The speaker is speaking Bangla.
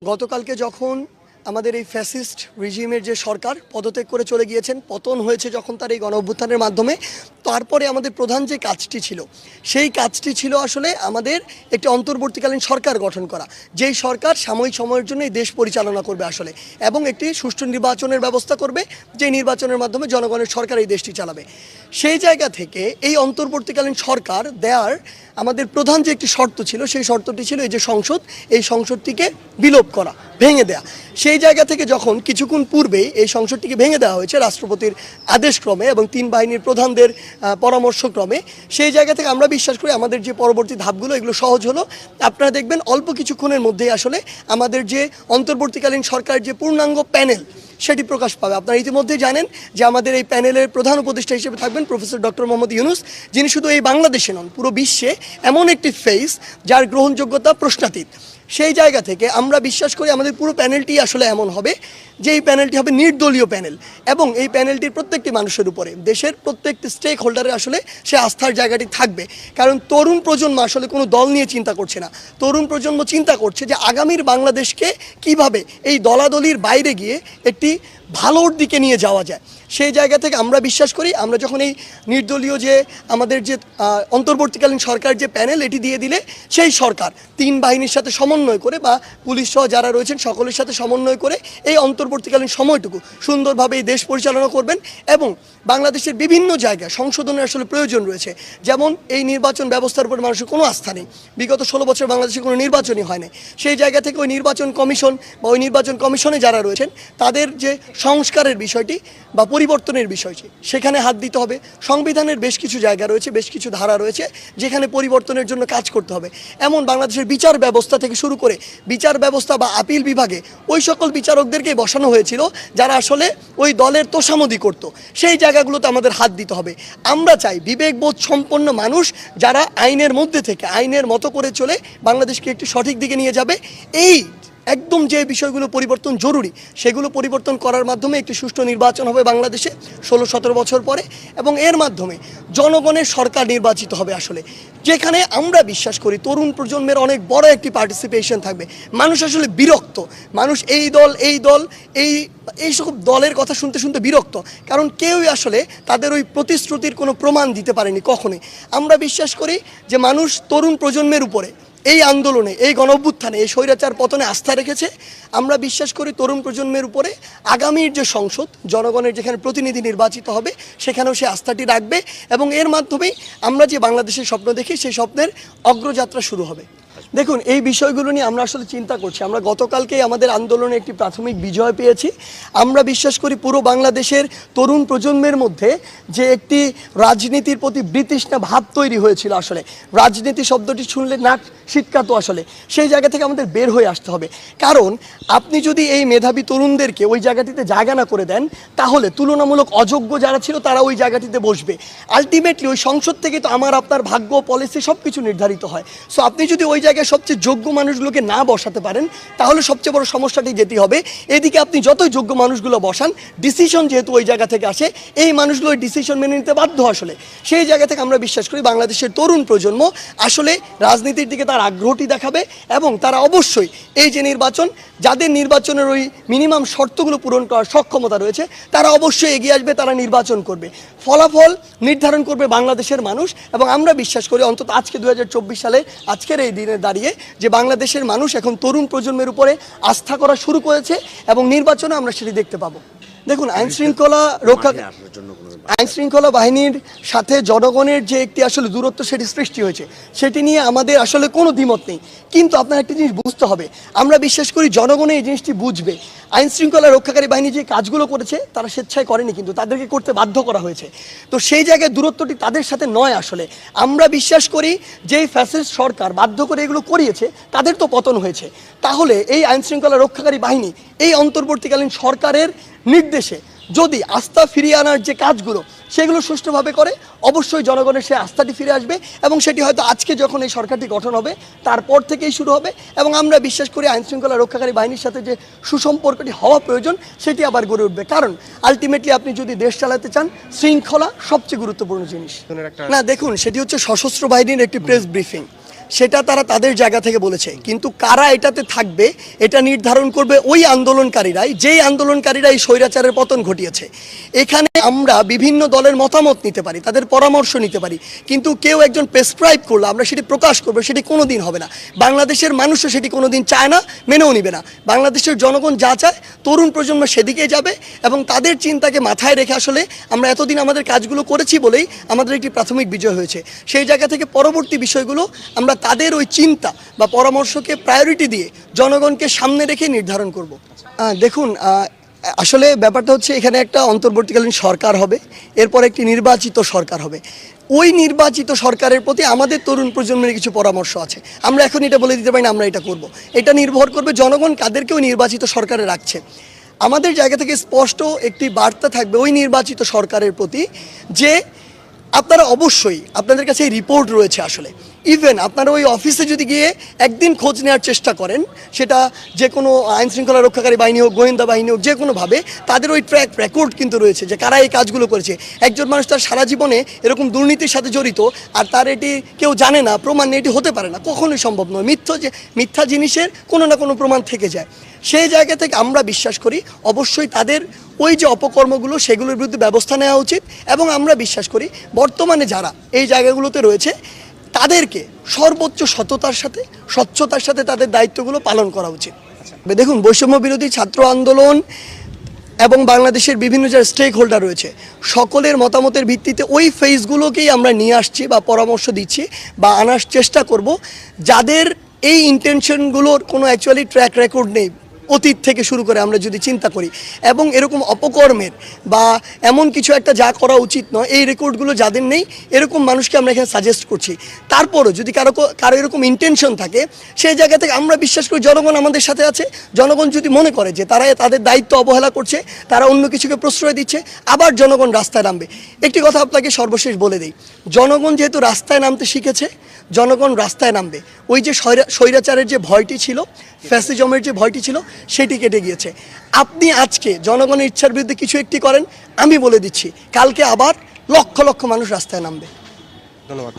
গতকালকে যখন আমাদের এই ফ্যাসিস্ট রিজিমের যে সরকার পদত্যাগ করে চলে গিয়েছেন, পতন হয়েছে যখন তার এই গণঅভ্যুত্থানের মাধ্যমে, তারপরে আমাদের প্রধান যে কাজটি ছিল সেই কাজটি ছিল আসলে আমাদের একটি অন্তর্বর্তীকালীন সরকার গঠন করা, যেই সরকার সাময়িক সময়ের জন্য এই দেশ পরিচালনা করবে আসলে, এবং একটি সুষ্ঠু নির্বাচনের ব্যবস্থা করবে, যে নির্বাচনের মাধ্যমে জনগণের সরকার এই দেশটি চালাবে। সেই জায়গা থেকে এই অন্তর্বর্তীকালীন সরকার দেওয়ার আমাদের প্রধান যে একটি শর্ত ছিল, সেই শর্তটি ছিল এই যে সংসদ, এই সংসদটিকে বিলোপ করা, ভেঙে দেয়া। সেই জায়গা থেকে যখন কিছুক্ষণ পূর্বেই এই সংসদটিকে ভেঙে দেওয়া হয়েছে রাষ্ট্রপতির আদেশক্রমে এবং তিন বাহিনীর প্রধানদের পরামর্শক্রমে, সেই জায়গা থেকে আমরা বিশ্বাস করি আমাদের যে পরবর্তী ধাপগুলো এগুলো সহজ হলো। আপনারা দেখবেন অল্প কিছুক্ষণের মধ্যেই আসলে আমাদের যে অন্তর্বর্তীকালীন সরকারের যে পূর্ণাঙ্গ প্যানেল সেটি প্রকাশ পাবে। আপনারা ইতিমধ্যেই জানেন যে আমাদের এই প্যানেলের প্রধান উপদেষ্টা হিসেবে থাকবেন প্রফেসর ডক্টর মোহাম্মদ ইউনূস, যিনি শুধু এই বাংলাদেশে নন, পুরো বিশ্বে এমন একটি ফেস যার গ্রহণযোগ্যতা প্রশ্নাতীত। সেই জায়গা থেকে আমরা বিশ্বাস করি আমাদের পুরো প্যানেলটি আসলে এমন হবে যে এই প্যানেলটি হবে নির্দলীয় প্যানেল, এবং এই প্যানেলটির প্রত্যেকটি মানুষের উপরে দেশের প্রত্যেকটি স্টেক হোল্ডারের আসলে সে আস্থার জায়গাটি থাকবে। কারণ তরুণ প্রজন্ম আসলে কোনো দল নিয়ে চিন্তা করছে না, তরুণ প্রজন্ম চিন্তা করছে যে আগামীর বাংলাদেশকে কিভাবে এই দলাদলির বাইরে গিয়ে একটি ভালোর দিকে নিয়ে যাওয়া যায়। সেই জায়গা থেকে আমরা বিশ্বাস করি আমরা যখন এই নির্দলীয় যে আমাদের যে অন্তর্বর্তীকালীন সরকার যে প্যানেল এটি দিয়ে দিলে, সেই সরকার তিন বাহিনীর সাথে সমন্বয় করে বা পুলিশ সহ যারা রয়েছেন সকলের সাথে সমন্বয় করে এই অন্তর্বর্তীকালীন সময়টুকু সুন্দরভাবে এই দেশ পরিচালনা করবেন। এবং বাংলাদেশের বিভিন্ন জায়গায় সংশোধনের আসলে প্রয়োজন রয়েছে, যেমন এই নির্বাচন ব্যবস্থার উপর মানুষের কোনো আস্থা নেই, বিগত 16 বছর বাংলাদেশে কোনো নির্বাচনই হয় না। সেই জায়গা থেকে ওই নির্বাচন কমিশন বা ওই নির্বাচন কমিশনে যারা রয়েছেন তাদের যে সংস্কারের বিষয়টি বা পরিবর্তনের বিষয়টি, সেখানে হাত দিতে হবে। সংবিধানের বেশ কিছু জায়গা রয়েছে, বেশ কিছু ধারা রয়েছে যেখানে পরিবর্তনের জন্য কাজ করতে হবে। এমন বাংলাদেশের বিচার ব্যবস্থা থেকে শুরু করে বিচার ব্যবস্থা বা আপিল বিভাগে ওই সকল বিচারকদেরকে বসানো হয়েছিল যারা আসলে ওই দলের তোষামোদি করত, সেই জায়গাগুলোতে আমাদের হাত দিতে হবে। আমরা চাই বিবেকবোধ সম্পন্ন মানুষ যারা আইনের মধ্যে থেকে আইনের মতো করে চলে বাংলাদেশকে একটি সঠিক দিকে নিয়ে যাবে। এই একদম যে বিষয়গুলো পরিবর্তন জরুরি সেগুলো পরিবর্তন করার মাধ্যমে একটি সুষ্ঠু নির্বাচন হবে বাংলাদেশে 16-17 বছর পরে, এবং এর মাধ্যমে জনগণের সরকার নির্বাচিত হবে আসলে, যেখানে আমরা বিশ্বাস করি তরুণ প্রজন্মের অনেক বড় একটি পার্টিসিপেশন থাকবে। মানুষ আসলে বিরক্ত, মানুষ এই দল এই সব দলের কথা শুনতে শুনতে বিরক্ত, কারণ কেউই আসলে তাদের ওই প্রতিশ্রুতির কোনো প্রমাণ দিতে পারেনি কখনোই। আমরা বিশ্বাস করি যে মানুষ তরুণ প্রজন্মের উপরে এই আন্দোলনে, এই গণঅভ্যুত্থানে, এই স্বৈরাচার পতনে আস্থা রেখেছে। আমরা বিশ্বাস করি তরুণ প্রজন্মের উপরে আগামীর যে সংসদ, জনগণের যেখানে প্রতিনিধি নির্বাচিত হবে, সেখানেও সে আস্থাটি রাখবে, এবং এর মাধ্যমেই আমরা যে বাংলাদেশের স্বপ্ন দেখি সেই স্বপ্নের অগ্রযাত্রা শুরু হবে। দেখুন, এই বিষয়গুলো নিয়ে আমরা আসলে চিন্তা করছি। আমরা গতকালকেই আমাদের আন্দোলনে একটি প্রাথমিক বিজয় পেয়েছি। আমরা বিশ্বাস করি পুরো বাংলাদেশের তরুণ প্রজন্মের মধ্যে যে একটি রাজনীতির প্রতি বিতৃষ্ণা ভাব তৈরি হয়েছিল, আসলে রাজনীতি শব্দটি শুনলে নাক শীতকাতো, আসলে সেই জায়গা থেকে আমাদের বের হয়ে আসতে হবে। কারণ আপনি যদি এই মেধাবী তরুণদেরকে ওই জায়গাটিতে জায়গা না করে দেন, তাহলে তুলনামূলক অযোগ্য যারা ছিল তারা ওই জায়গাটিতে বসবে। আলটিমেটলি ওই সংসদ থেকে তো আমার আপনার ভাগ্য, পলিসি সব কিছু নির্ধারিত হয়। সো আপনি যদি ওই জায়গায় সবচেয়ে যোগ্য মানুষগুলোকে না বসাতে পারেন, তাহলে সবচেয়ে বড় সমস্যাটি যেতে হবে। এদিকে আপনি যতই যোগ্য মানুষগুলো বসান, ডিসিশন যেহেতু ওই জায়গা থেকে আসে, এই মানুষগুলো ডিসিশন মেনে নিতে বাধ্য। আসলে সেই জায়গা থেকে আমরা বিশ্বাস করি বাংলাদেশের তরুণ প্রজন্ম আসলে রাজনীতির দিকে তার আগ্রহটি দেখাবে, এবং তারা অবশ্যই এই যে নির্বাচন, যাদের নির্বাচনের ওই মিনিমাম শর্তগুলো পূরণ করার সক্ষমতা রয়েছে, তারা অবশ্যই এগিয়ে আসবে, তারা নির্বাচন করবে। ফলাফল নির্ধারণ করবে বাংলাদেশের মানুষ, এবং আমরা বিশ্বাস করি অন্তত আজকে 2024 সালে আজকের এই দিনে দাঁড়িয়ে যে বাংলাদেশের মানুষ এখন তরুণ প্রজন্মের উপরে আস্থা করা শুরু করেছে, এবং নির্বাচনে আমরা সেটি দেখতে পাবো। দেখুন, আইন শৃঙ্খলা বাহিনীর সাথে জনগণের যে একটি আসলে দূরত্ব সেটি সৃষ্টি হয়েছে, সেটি নিয়ে আমাদের আসলে কোনো দ্বিমত নেই। কিন্তু আপনার একটা জিনিস বুঝতে হবে, আমরা বিশ্বাস করি জনগণ এই জিনিসটি বুঝবে। আইন শৃঙ্খলা রক্ষাকারী বাহিনী যে কাজগুলো করেছে তারা স্বেচ্ছায় করেনি, কিন্তু তাদেরকে করতে বাধ্য করা হয়েছে। তো সেই জায়গায় দূরত্বটি তাদের সাথে নয়। আসলে আমরা বিশ্বাস করি যে ফ্যাসিস্ট সরকার বাধ্য করে এগুলো করিয়েছে, তাদের তো পতন হয়েছে। তাহলে এই আইন শৃঙ্খলা রক্ষাকারী বাহিনী এই অন্তর্বর্তীকালীন সরকারের নির্দেশে যদি আস্থা ফিরিয়ে আনার যে কাজগুলো সেগুলো সুষ্ঠুভাবে করে, অবশ্যই জনগণের সে আস্থাটি ফিরে আসবে, এবং সেটি হয়তো আজকে যখন এই সরকারটি গঠন হবে তারপর থেকেই শুরু হবে। এবং আমরা বিশ্বাস করি আইন শৃঙ্খলা রক্ষাকারী বাহিনীর সাথে যে সুসম্পর্কটি হওয়া প্রয়োজন সেটি আবার গড়ে উঠবে। কারণ আলটিমেটলি আপনি যদি দেশ চালাতে চান, শৃঙ্খলা সবচেয়ে গুরুত্বপূর্ণ জিনিস। না, দেখুন, সেটি হচ্ছে সশস্ত্র বাহিনীর একটি প্রেস ব্রিফিং, সেটা তারা তাদের জায়গা থেকে বলেছে, কিন্তু কারা এটাতে থাকবে এটা নির্ধারণ করবে ওই আন্দোলনকারীরাই, যেই আন্দোলনকারীরা এই স্বৈরাচারের পতন ঘটিয়েছে। এখানে আমরা বিভিন্ন দলের মতামত নিতে পারি, তাদের পরামর্শ নিতে পারি, কিন্তু কেউ একজন প্রেসক্রাইব করলে আমরা সেটি প্রকাশ করবো, সেটি কোনোদিন হবে না। বাংলাদেশের মানুষও সেটি কোনোদিন চায় না, মেনেও নিবে না। বাংলাদেশের জনগণ যা চায় তরুণ প্রজন্ম সেদিকে যাবে, এবং তাদের চিন্তাকে মাথায় রেখে আসলে আমরা এতদিন আমাদের কাজগুলো করেছি বলেই আমাদের একটি প্রাথমিক বিজয় হয়েছে। সেই জায়গা থেকে পরবর্তী বিষয়গুলো আমরা তাদের ওই চিন্তা বা পরামর্শকে প্রায়োরিটি দিয়ে জনগণকে সামনে রেখে নির্ধারণ করব। দেখুন, আসলে ব্যাপারটা হচ্ছে এখানে একটা অন্তর্বর্তীকালীন সরকার হবে, এরপর একটি নির্বাচিত সরকার হবে। ওই নির্বাচিত সরকারের প্রতি আমাদের তরুণ প্রজন্মের কিছু পরামর্শ আছে। আমরা এখন এটা বলে দিতে পারি না আমরা এটা করব, এটা নির্ভর করবে জনগণ কাদেরকে ওই নির্বাচিত সরকারে রাখছে। আমাদের জায়গা থেকে স্পষ্ট একটি বার্তা থাকবে ওই নির্বাচিত সরকারের প্রতি যে আপনারা অবশ্যই, আপনাদের কাছে এই রিপোর্ট রয়েছে, আসলে ইভেন আপনারা ওই অফিসে যদি গিয়ে একদিন খোঁজ নেওয়ার চেষ্টা করেন, সেটা যে কোনো আইন শৃঙ্খলা রক্ষাকারী বাহিনী হোক, গোয়েন্দা বাহিনী হোক, যে কোনোভাবে তাদের ওই ট্র্যাক রেকর্ড কিন্তু রয়েছে যে কারা এই কাজগুলো করেছে। একজন মানুষ তার সারা জীবনে এরকম দুর্নীতির সাথে জড়িত আর তার এটি কেউ জানে না, প্রমাণ নেই, এটি হতে পারে না, কখনোই সম্ভব নয়। মিথ্যা জিনিসের কোনো না কোনো প্রমাণ থেকে যায়। সেই জায়গা থেকে আমরা বিশ্বাস করি অবশ্যই তাদের ওই যে অপকর্মগুলো সেগুলোর বিরুদ্ধে ব্যবস্থা নেওয়া উচিত, এবং আমরা বিশ্বাস করি বর্তমানে যারা এই জায়গাগুলোতে রয়েছে তাদেরকে সর্বোচ্চ সততার সাথে, স্বচ্ছতার সাথে তাদের দায়িত্বগুলো পালন করা উচিত। দেখুন, বৈষম্য বিরোধী ছাত্র আন্দোলন এবং বাংলাদেশের বিভিন্ন যারা স্টেক হোল্ডার রয়েছে সকলের মতামতের ভিত্তিতে ওই ফেজগুলোকেই আমরা নিয়ে আসছি বা পরামর্শ দিচ্ছি বা আনার চেষ্টা করব, যাদের এই ইন্টেনশনগুলোর কোনো অ্যাকচুয়ালি ট্র্যাক রেকর্ড নেই অতীত থেকে শুরু করে আমরা যদি চিন্তা করি, এবং এরকম অপকর্মের বা এমন কিছু একটা যা করা উচিত নয় এই রেকর্ডগুলো যাদের নেই, এরকম মানুষকে আমরা এখানে সাজেস্ট করছি। তারপরও যদি কারো এরকম ইন্টেনশন থাকে, সেই জায়গা থেকে আমরা বিশ্বাস করি জনগণ আমাদের সাথে আছে। জনগণ যদি মনে করে যে তারা তাদের দায়িত্ব অবহেলা করছে, তারা অন্য কিছুকে প্রশ্রয় দিচ্ছে, আবার জনগণ রাস্তায় নামবে। একটি কথা আপনাকে সর্বশেষ বলে দিই, জনগণ যেহেতু রাস্তায় নামতে শিখেছে, জনগণ রাস্তায় নামবে। ওই যে স্বৈরাচারের যে ভয়টি ছিল, ফ্যাসিজমের যে ভয়টি ছিল, সেটি কেটে গিয়েছে। আপনি আজকে জনগণের ইচ্ছার বিরুদ্ধে কিছু একটি করেন, আমি বলে দিচ্ছি কালকে আবার লক্ষ লক্ষ মানুষ রাস্তায় নামবে। ধন্যবাদ।